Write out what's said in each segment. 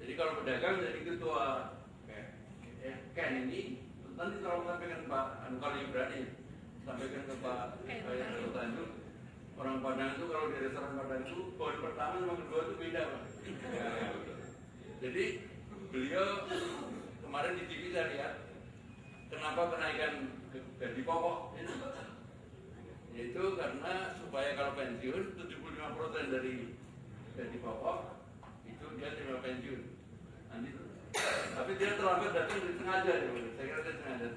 Jadi kalau pedagang jadi ketua Ken ini nanti kalau sampaikan Pak kalau berani sampaikan ke Pak Tanjung, orang Padang itu kalau di restoran Padang itu poin pertama sama kedua itu beda Pak. Jadi beliau kemarin di TV saya lihat kenapa kenaikan gaji pokok itu karena supaya kalau pensiun 75% dari gaji pokok itu dia terima pensiun nanti, tapi dia terlambat datang sengaja ya, saya kira dia sengaja.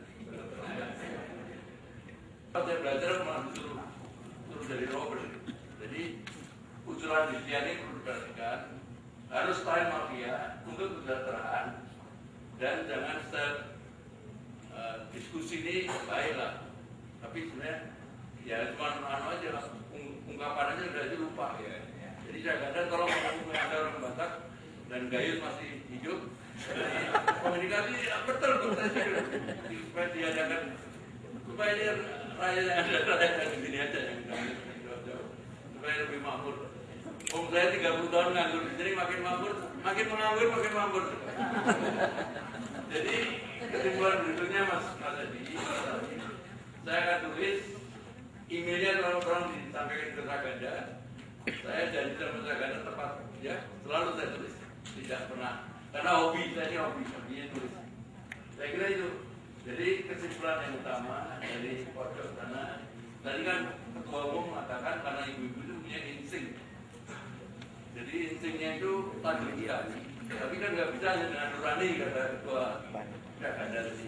Saya belajar malah suruh dari Robert. Jadi usulan di ini perlu diperhatikan, harus time mafia untuk kesejahteraan dan jangan diskusi ini baiklah, tapi sebenarnya ya cuma aja lah, ungkapan aja udah aja lupa ya. Jadi saya katakan tolong ada orang Batak dan Gayus masih hidup, jadi komunikasi betul supaya diadakan supaya dia rakyat ada di sini aja yang supaya lebih makmur. Saya 30 tahun nganggur di sini makin makmur, makin menganggur. Jadi kesimpulan berikutnya Mas Adi, saya akan tulis emailnya tolong disampaikan ke Saganda. Saya janji sama Saganda tepat ya, selalu saya tulis, tidak pernah karena hobinya tulis. Saya kira itu. Jadi kesimpulan yang utama dari pojok sana, tadi kan Ketua Umum mengatakan karena ibu-ibu itu punya insting. Jadi instingnya itu tabiat, tapi kan nggak bisa hanya dengan nurani kata Ketua Saganda tadi.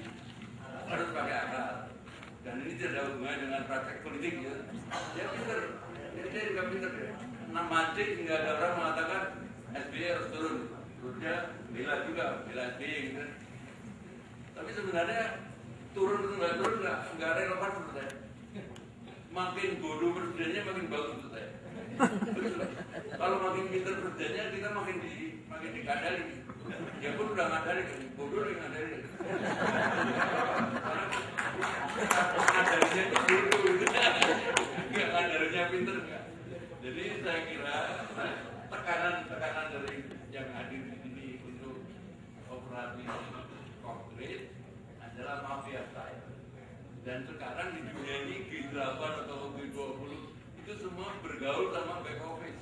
Harus pakai akal. Dan ini tidak ada hubungannya dengan praktek politik ya. Dia pinter, dia juga pinter ya. Mancing hingga ada orang mengatakan SBY harus turun, dia bela SBY gitu. Tapi sebenarnya turun atau nggak turun nggak relevan menurut saya. Makin bodoh presidennya makin bagus menurut saya. Kalau makin pinter presidennya kita makin dikandali. Dia pun udah ngadali, bodoh yang ngadali. Ngadalinya itu bodoh, nggak ngadalinya pinter nggak. Jadi saya kira tekanan dari yang hadir di sini untuk operasi konkret adalah mafia style. Dan sekarang di dunia ini G8 atau G20 itu semua bergaul sama back office.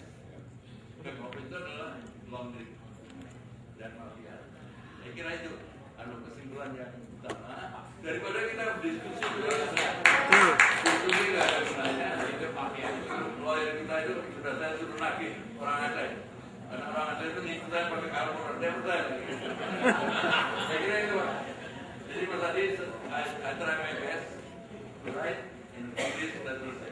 Back office itu adalah laundry dan mafia. Saya kira itu kesimpulan yang utama. Daripada kita berdiskusi diskusi nggak ada gunanya. Itu mafia. Lawyer kita itu sudah saya suruh nagih orang Aceh. Karena orang Aceh itu ngikutin pakai kalkulator. Dia percaya. Saya kira itu Pak. Jadi Mas Adi, I try my best, right? In English dan selesai.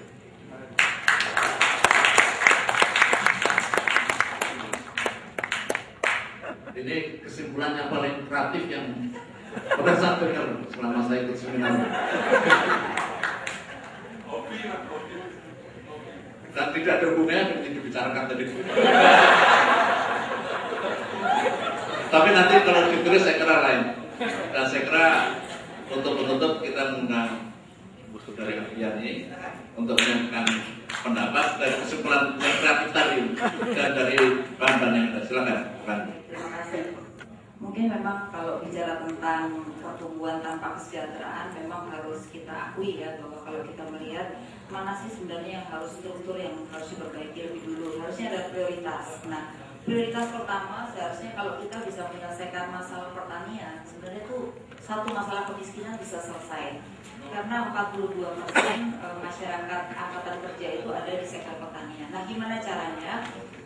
Ini kesimpulan yang paling kreatif yang pernah saya dengar selama saya ikut seminar. Hobi. Dan tidak ada hubungannya dengan yang dibicarakan tadi. Tapi nanti kalau ditulis saya kira lain. Dan saya kira untuk penutup kita mengundang dari Yani untuk menyampaikan pendapat dari kesimpulan yang kreatif tadi dan dari bahan-bahan yang ada. Silakan, Pak. Terima kasih. Mungkin memang kalau bicara tentang pertumbuhan tanpa kesejahteraan memang harus kita akui ya bahwa kalau kita melihat mana sih sebenarnya yang harus struktur yang harus diperbaiki lebih dulu. Harusnya ada prioritas. Nah, prioritas pertama seharusnya kalau kita bisa menyelesaikan masalah pertanian, sebenarnya itu satu masalah kemiskinan bisa selesai. Karena 42% masyarakat angkatan kerja itu ada di sektor pertanian. Nah, gimana caranya?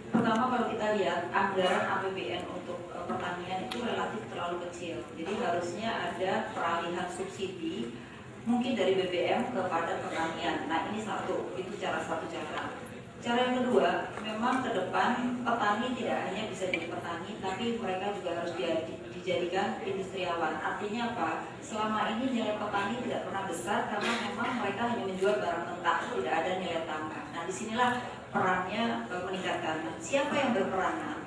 Pertama kalau kita lihat anggaran APBN untuk pertanian itu relatif terlalu kecil. Jadi harusnya ada peralihan subsidi mungkin dari BBM kepada pertanian. Nah, ini itu satu cara. Cara yang kedua, memang ke depan petani tidak hanya bisa jadi petani, tapi mereka juga harus dijadikan industriawan. Artinya apa? Selama ini nilai petani tidak pernah besar karena memang mereka hanya menjual barang mentah, tidak ada nilai tambah. Nah, disinilah perannya meningkatkan. Siapa yang berperan?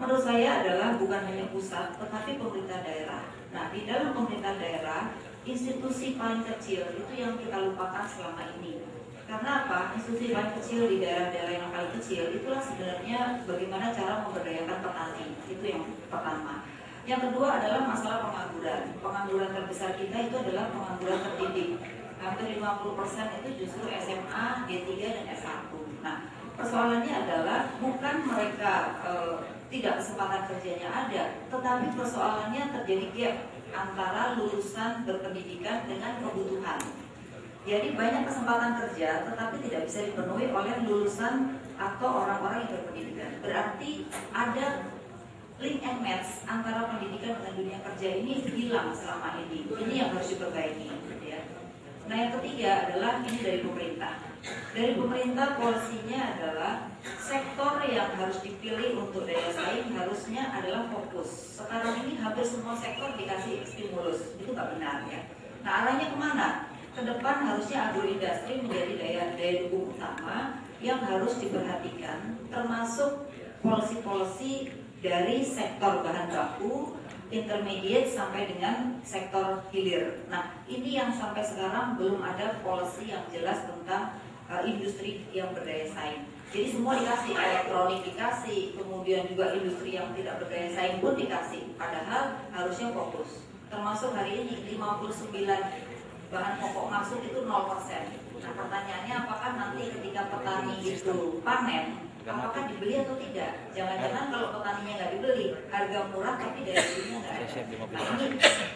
Menurut saya adalah bukan hanya pusat, tetapi pemerintah daerah. Nah, di dalam pemerintah daerah, institusi paling kecil itu yang kita lupakan selama ini. Karena apa? Institusi paling kecil di daerah-daerah yang paling kecil itulah sebenarnya bagaimana cara memberdayakan petani. Itu yang pertama. Yang kedua adalah masalah pengangguran. Pengangguran terbesar kita itu adalah pengangguran terdidik. Hampir 50% itu justru SMA, D3 dan S1. Nah, persoalannya adalah bukan mereka tidak kesempatan kerjanya ada, tetapi persoalannya terjadi gap antara lulusan berpendidikan dengan kebutuhan. Jadi banyak kesempatan kerja tetapi tidak bisa dipenuhi oleh lulusan atau orang-orang yang berpendidikan. Berarti ada link and match antara pendidikan dengan dunia kerja ini hilang selama ini. Ini yang harus diperbaiki. Ya. Nah yang ketiga adalah ini dari pemerintah. Dari pemerintah polisinya adalah sektor yang harus dipilih untuk daya saing harusnya adalah fokus. Sekarang ini hampir semua sektor dikasih stimulus, itu nggak benar ya. Nah arahnya kemana? Ke depan harusnya agroindustri menjadi daya dukung utama yang harus diperhatikan, termasuk polisi-polisi dari sektor bahan baku, intermediate sampai dengan sektor hilir. Nah, ini yang sampai sekarang belum ada polisi yang jelas tentang industri yang berdaya saing. Jadi semua dikasih, elektronik dikasih, kemudian juga industri yang tidak berdaya saing pun dikasih. Padahal harusnya fokus. Termasuk hari ini 59 bahan pokok masuk itu 0%. Nah pertanyaannya apakah nanti ketika petani itu panen, apakah dibeli atau tidak? Jangan-jangan kalau petaninya nggak dibeli, harga murah tapi daya belinya nggak ada. Nah ini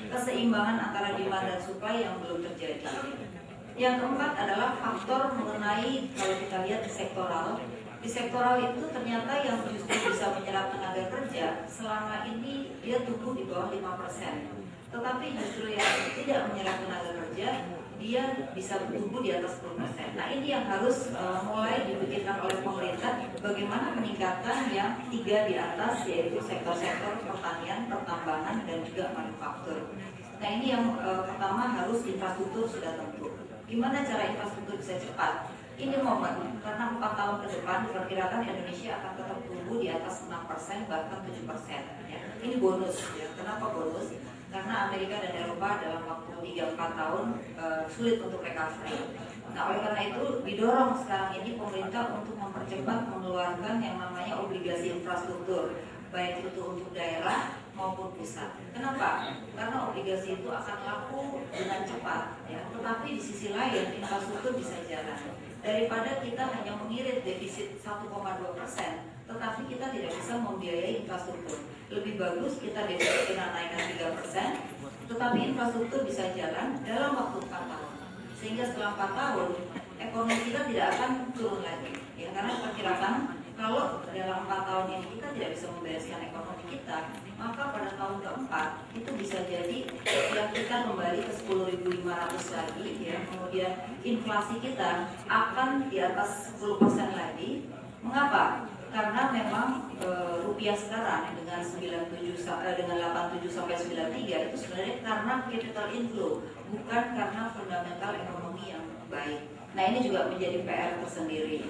keseimbangan antara demand dan supply yang belum terjadi. Yang keempat adalah faktor mengenai kalau kita lihat di sektoral. Di sektoral itu ternyata yang justru bisa menyerap tenaga kerja selama ini dia tumbuh di bawah 5%. Tetapi justru yang tidak menyerap tenaga kerja dia bisa tumbuh di atas 10%. Nah ini yang harus mulai dipikirkan oleh pemerintah bagaimana meningkatkan yang 3 di atas yaitu sektor-sektor pertanian, pertambangan dan juga manufaktur. Nah ini yang pertama harus infrastruktur sudah tentu. Gimana cara infrastruktur bisa cepat? Ini momen karena 4 tahun ke depan diperkirakan Indonesia akan tetap tumbuh di atas 6% bahkan 7%. Ya. Ini bonus. Ya. Kenapa bonus? Karena Amerika dan Eropa dalam waktu 3-4 tahun sulit untuk recovery. Nah oleh karena itu didorong sekarang ini pemerintah untuk mempercepat mengeluarkan yang namanya obligasi infrastruktur, baik itu untuk daerah maupun pusat. Kenapa? Karena obligasi itu akan laku dengan cepat, ya. Tetapi di sisi lain infrastruktur bisa jalan. Daripada kita hanya mengirit defisit 1,2%, tetapi kita tidak bisa membiayai infrastruktur. Lebih bagus kita defisit kita naikkan 3%, tetapi infrastruktur bisa jalan dalam waktu 4 tahun. Sehingga setelah 4 tahun, ekonomi kita tidak akan turun lagi. Ya, karena perkirakan kalau dalam 4 tahun ini kita tidak bisa membereskan ekonomi kita, maka pada tahun keempat itu bisa jadi yang kita kembali ke 10.500 lagi, ya. Kemudian inflasi kita akan di atas 10% lagi. Mengapa? Karena memang rupiah sekarang dengan 87 sampai 93 itu sebenarnya karena capital inflow, bukan karena fundamental ekonomi yang baik. Nah ini juga menjadi PR tersendiri.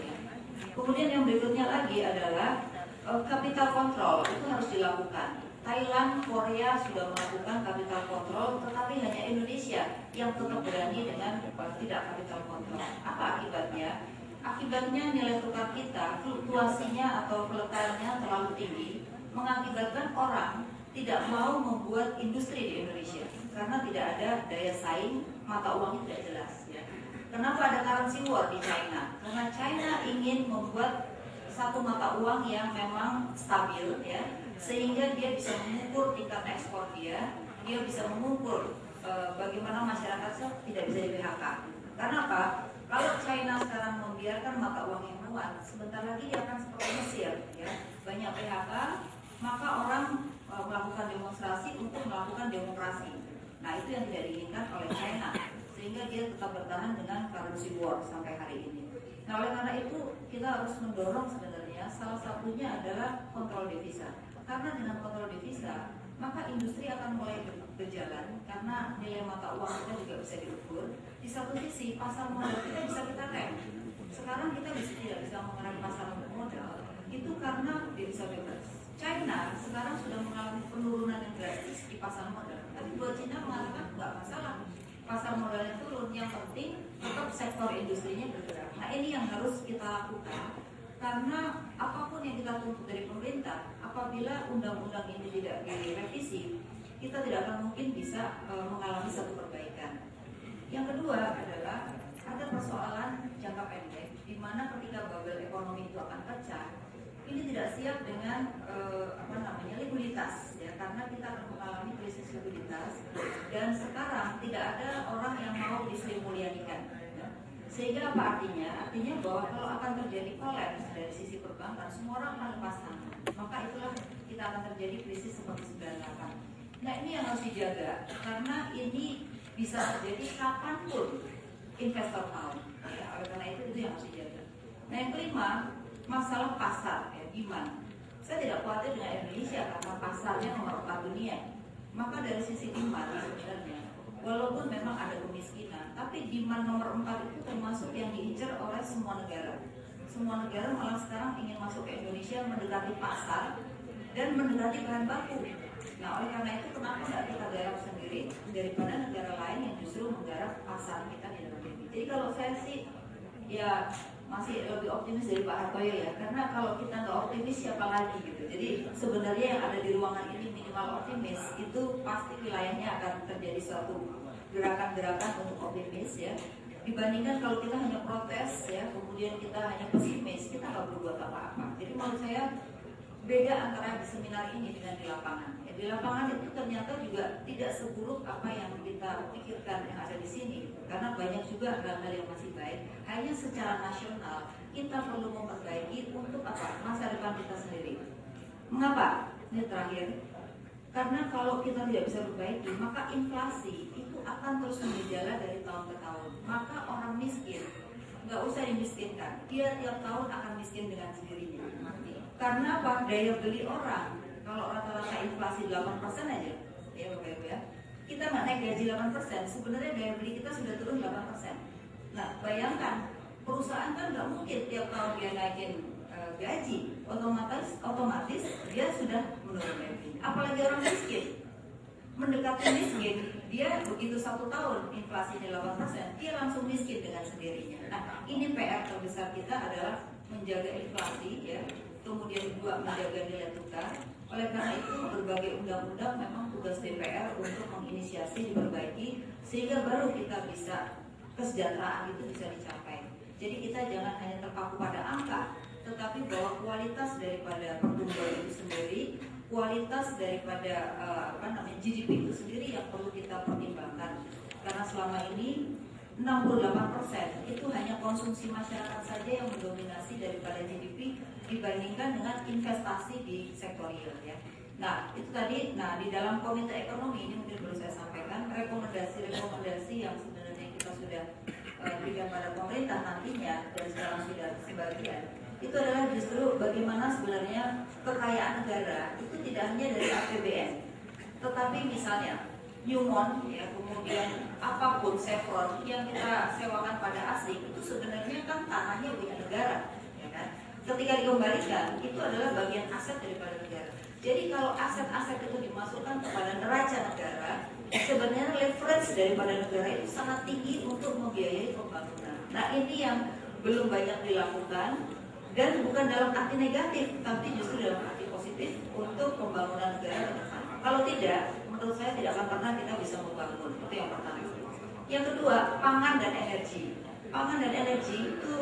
Kemudian yang berikutnya lagi adalah capital control itu harus dilakukan. Thailand, Korea sudah melakukan capital control, tetapi hanya Indonesia yang tetap berani dengan tidak capital control. Apa akibatnya? Akibatnya nilai tukar kita, fluktuasinya atau peletarannya terlalu tinggi, mengakibatkan orang tidak mau membuat industri di Indonesia karena tidak ada daya saing, mata uangnya tidak jelas. Ya. Kenapa ada currency war di China? Karena China ingin membuat satu mata uang yang memang stabil, ya, sehingga dia bisa mengukur tingkat ekspor dia bisa mengukur bagaimana masyarakat tidak bisa di PHK. Karena apa? Kalau China sekarang membiarkan mata uang yang kuat, sebentar lagi dia akan seperti Mesir, ya, banyak PHK, maka orang melakukan demonstrasi untuk melakukan demokrasi. Nah itu yang tidak diinginkan oleh China, sehingga dia tetap bertahan dengan currency war sampai hari ini. Nah oleh karena itu kita harus mendorong sebenarnya salah satunya adalah kontrol devisa. Karena dengan kontrol devisa maka industri akan mulai berjalan karena nilai mata uang kita juga bisa diukur. Di satu sisi pasar modal kita bisa kita rem. Sekarang kita tidak bisa mengenai pasar modal itu karena devisa bebas. China sekarang sudah mengalami penurunan yang drastis di pasar modal. Tapi buat China mengatakan nggak masalah pasar modalnya turun yang penting tetap sektor industrinya bergerak. Nah ini yang harus kita lakukan, karena apapun yang kita tuntut dari pemerintah, apabila undang-undang ini tidak direvisi, kita tidak akan mungkin bisa mengalami satu perbaikan. Yang kedua adalah ada persoalan jangka pendek, di mana ketika bubble ekonomi itu akan pecah, ini tidak siap dengan likuiditas, ya, karena kita akan mengalami krisis likuiditas, dan sekarang tidak ada orang yang mau Sri Mulyanikan. Ya. Sehingga apa artinya? Artinya bahwa kalau akan terjadi kolaps dari sisi perbankan, semua orang akan lepas tangan. Maka itulah kita akan terjadi krisis seperti 98. Nah ini yang harus dijaga, karena ini bisa terjadi kapanpun investor mau. Ya, oleh karena itu yang harus dijaga. Nah yang kelima, masalah pasar, ya, demand. Saya tidak khawatir dengan Indonesia karena pasarnya nomor 4 dunia. Maka dari sisi demand sebenarnya, walaupun memang ada kemiskinan, tapi demand nomor 4 itu termasuk yang diincar oleh semua negara. Semua negara malah sekarang ingin masuk ke Indonesia, mendekati pasar dan mendekati bahan baku. Nah oleh karena itu kenapa nggak kita garap sendiri daripada negara lain yang justru menggarap pasar kita di dalam negeri. Jadi kalau saya sih ya masih lebih optimis dari Pak Hartoyo ya, karena kalau kita nggak optimis siapa lagi gitu. Jadi sebenarnya yang ada di ruangan ini minimal optimis, itu pasti wilayahnya akan terjadi suatu gerakan-gerakan untuk optimis ya. Dibandingkan kalau kita hanya protes ya, kemudian kita hanya pesimis, kita nggak berbuat apa-apa. Jadi menurut saya beda antara di seminar ini dengan di lapangan. Ya, di lapangan itu ternyata juga tidak seburuk apa yang kita pikirkan yang ada di sini, karena banyak juga hal-hal yang masih baik. Hanya secara nasional kita perlu memperbaiki untuk apa? Masa depan kita sendiri. Mengapa? Ini terakhir. Karena kalau kita tidak bisa perbaiki, maka inflasi itu akan terus menjala dari tahun ke tahun. Maka orang miskin nggak usah dimiskinkan, dia tiap tahun akan miskin dengan sendirinya. Karena apa? Daya beli orang, kalau rata-rata inflasi 8% aja, ya Bapak Ibu ya, kita nggak naik gaji 8%, sebenarnya daya beli kita sudah turun 8%. Nah bayangkan, perusahaan kan nggak mungkin tiap tahun dia naikin gaji, otomatis dia sudah menurun daya beli. Apalagi orang miskin, mendekati miskin, dia begitu 1 tahun inflasinya 8%, dia langsung miskin dengan sendirinya. Nah ini PR terbesar kita adalah menjaga inflasi ya, kemudian juga menjaga nilai tukar. Oleh karena itu berbagai undang-undang memang tugas DPR untuk menginisiasi, diperbaiki, sehingga baru kita bisa kesejahteraan itu bisa dicapai. Jadi kita jangan hanya terpaku pada angka, tetapi bahwa kualitas daripada pertumbuhan itu sendiri, kualitas daripada GDP itu sendiri yang perlu kita pertimbangkan. Karena selama ini 68% itu hanya konsumsi masyarakat saja yang mendominasi daripada GDP dibandingkan dengan investasi di sektor real ya. Nah itu tadi, di dalam komite ekonomi ini mungkin perlu saya sampaikan rekomendasi yang sebenarnya kita sudah berikan pada pemerintah nantinya, dan sekarang sudah sebagian, itu adalah justru bagaimana sebenarnya kekayaan negara itu tidak hanya dari APBN, tetapi misalnya Newmont ya, kemudian apapun Chevron yang kita sewakan pada asing itu sebenarnya kan tanahnya punya negara, ya kan? Ketika dikembalikan itu adalah bagian aset daripada negara. Jadi kalau aset-aset itu dimasukkan kepada neraca negara, sebenarnya leverage daripada negara itu sangat tinggi untuk membiayai pembangunan. Nah ini yang belum banyak dilakukan, dan bukan dalam arti negatif, tapi justru dalam arti positif untuk pembangunan negara ke depan. Kalau tidak, menurut saya tidak akan pernah kita bisa membangun. Itu yang pertama. Yang kedua, pangan dan energi. Pangan dan energi itu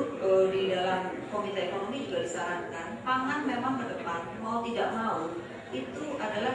di dalam komite ekonomi juga disarankan. Pangan memang ke depan mau tidak mau itu adalah